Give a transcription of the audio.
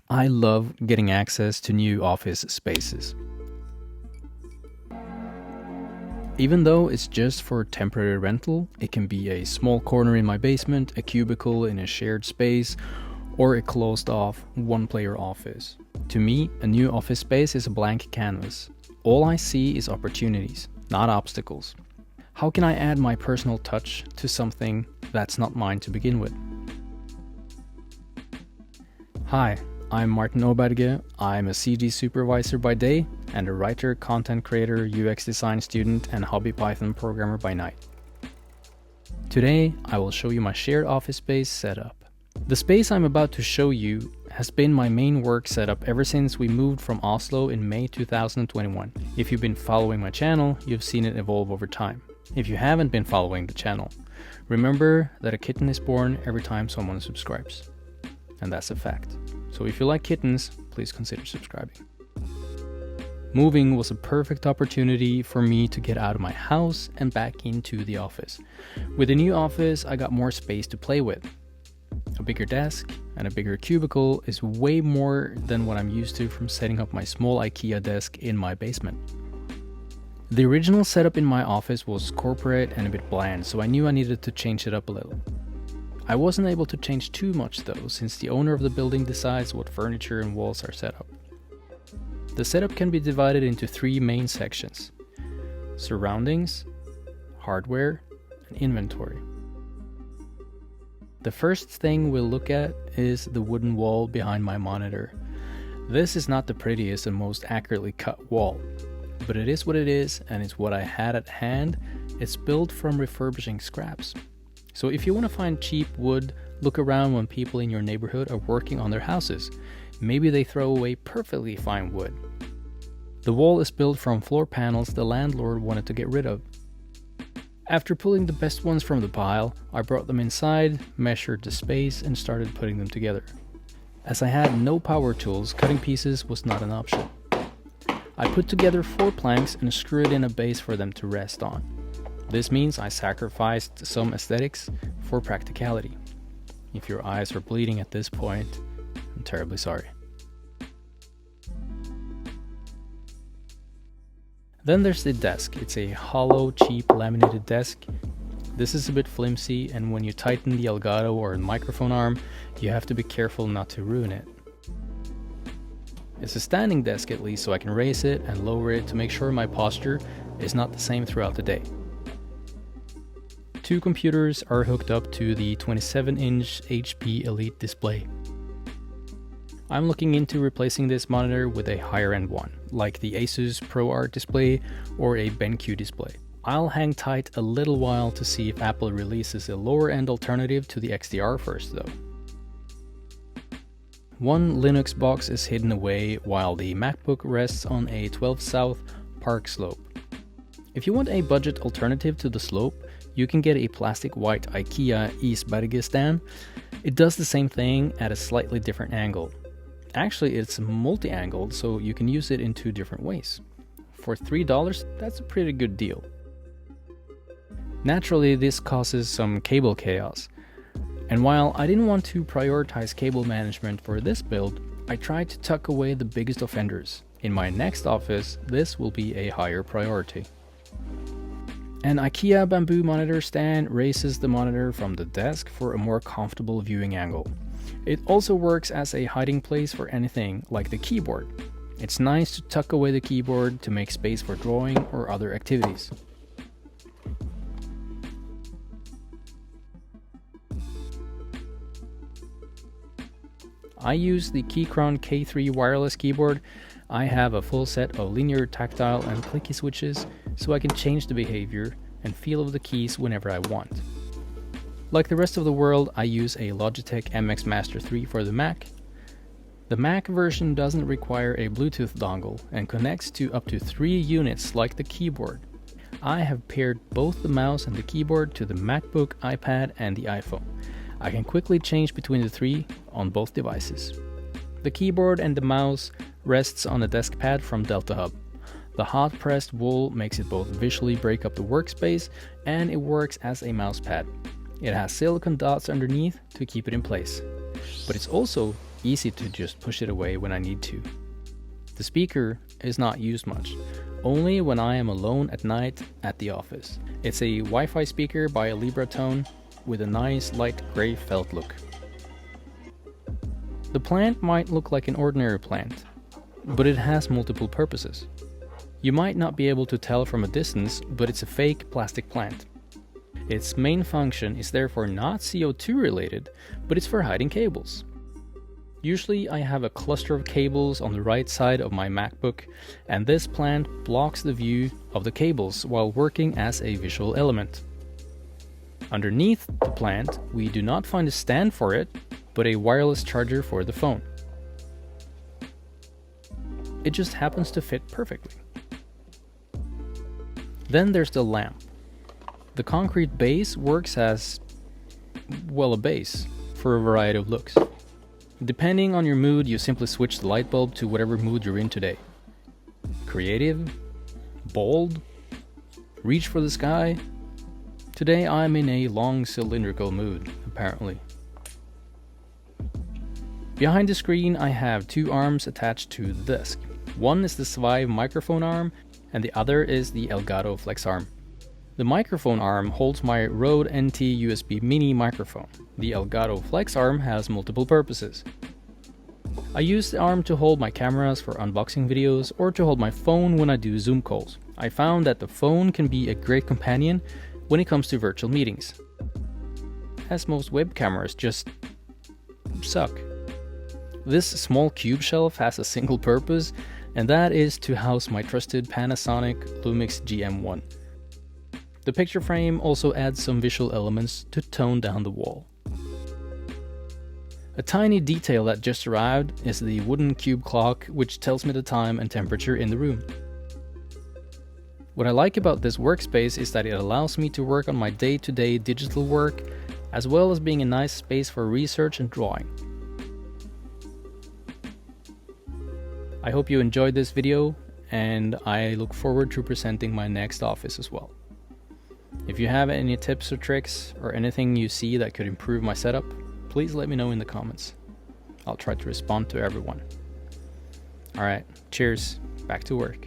I love getting access to new office spaces. Even though it's just for temporary rental, it can be a small corner in my basement, a cubicle in a shared space, or a closed-off one-player office. To me, a new office space is a blank canvas. All I see is opportunities, not obstacles. How can I add my personal touch to something that's not mine to begin with? Hi, I'm Martin Oberge. I'm a CD supervisor by day and a writer, content creator, UX design student, and hobby Python programmer by night. Today, I will show you my shared office space setup. The space I'm about to show you has been my main work setup ever since we moved from Oslo in May 2021. If you've been following my channel, you've seen it evolve over time. If you haven't been following the channel, remember that a kitten is born every time someone subscribes. And that's a fact. So if you like kittens, please consider subscribing. Moving was a perfect opportunity for me to get out of my house and back into the office. With the new office, I got more space to play with. A bigger desk and a bigger cubicle is way more than what I'm used to from setting up my small IKEA desk in my basement. The original setup in my office was corporate and a bit bland, so I knew I needed to change it up a little. I wasn't able to change too much though, since the owner of the building decides what furniture and walls are set up. The setup can be divided into three main sections: surroundings, hardware, and inventory. The first thing we'll look at is the wooden wall behind my monitor. This is not the prettiest and most accurately cut wall, but it is what it is, and it's what I had at hand. It's built from refurbishing scraps. So if you want to find cheap wood, look around when people in your neighborhood are working on their houses. Maybe they throw away perfectly fine wood. The wall is built from floor panels the landlord wanted to get rid of. After pulling the best ones from the pile, I brought them inside, measured the space, and started putting them together. As I had no power tools, cutting pieces was not an option. I put together 4 planks and screwed in a base for them to rest on. This means I sacrificed some aesthetics for practicality. If your eyes are bleeding at this point, I'm terribly sorry. Then there's the desk. It's a hollow, cheap laminated desk. This is a bit flimsy, and when you tighten the Elgato or microphone arm, you have to be careful not to ruin it. It's a standing desk at least, so I can raise it and lower it to make sure my posture is not the same throughout the day. 2 computers are hooked up to the 27-inch HP Elite display. I'm looking into replacing this monitor with a higher-end one, like the Asus ProArt display or a BenQ display. I'll hang tight a little while to see if Apple releases a lower-end alternative to the XDR first though. One Linux box is hidden away while the MacBook rests on a 12 South Park slope. If you want a budget alternative to the slope, you can get a plastic white IKEA Isberge stand. It does the same thing at a slightly different angle. Actually, it's multi-angled, so you can use it in 2 different ways. For $3, that's a pretty good deal. Naturally, this causes some cable chaos. And while I didn't want to prioritize cable management for this build, I tried to tuck away the biggest offenders. In my next office, this will be a higher priority. An IKEA bamboo monitor stand raises the monitor from the desk for a more comfortable viewing angle. It also works as a hiding place for anything like the keyboard. It's nice to tuck away the keyboard to make space for drawing or other activities. I use the Keychron K3 wireless keyboard. I have a full set of linear, tactile, and clicky switches, so I can change the behavior and feel of the keys whenever I want. Like the rest of the world, I use a Logitech MX Master 3 for the Mac. The Mac version doesn't require a Bluetooth dongle and connects to up to 3 units like the keyboard. I have paired both the mouse and the keyboard to the MacBook, iPad, and the iPhone. I can quickly change between the 3 on both devices. The keyboard and the mouse rests on a desk pad from Delta Hub. The hot pressed wool makes it both visually break up the workspace, and it works as a mouse pad. It has silicone dots underneath to keep it in place. But it's also easy to just push it away when I need to. The speaker is not used much, only when I am alone at night at the office. It's a Wi-Fi speaker by Libratone with a nice light grey felt look. The plant might look like an ordinary plant, but it has multiple purposes. You might not be able to tell from a distance, but it's a fake plastic plant. Its main function is therefore not CO2 related, but it's for hiding cables. Usually I have a cluster of cables on the right side of my MacBook, and this plant blocks the view of the cables while working as a visual element. Underneath the plant, we do not find a stand for it, but a wireless charger for the phone. It just happens to fit perfectly. Then there's the lamp. The concrete base works as, well, a base for a variety of looks. Depending on your mood, you simply switch the light bulb to whatever mood you're in today. Creative, bold, reach for the sky. Today I'm in a long cylindrical mood, apparently. Behind the screen I have two arms attached to the desk. One is the SVIVE microphone arm and the other is the Elgato Flex Arm. The microphone arm holds my RØDE NT USB mini microphone. The Elgato Flex Arm has multiple purposes. I use the arm to hold my cameras for unboxing videos or to hold my phone when I do Zoom calls. I found that the phone can be a great companion when it comes to virtual meetings, as most web cameras just suck. This small cube shelf has a single purpose, and that is to house my trusted Panasonic Lumix GM1. The picture frame also adds some visual elements to tone down the wall. A tiny detail that just arrived is the wooden cube clock, which tells me the time and temperature in the room. What I like about this workspace is that it allows me to work on my day-to-day digital work, as well as being a nice space for research and drawing. I hope you enjoyed this video, and I look forward to presenting my next office as well. If you have any tips or tricks or anything you see that could improve my setup, please let me know in the comments. I'll try to respond to everyone. Alright, cheers, back to work.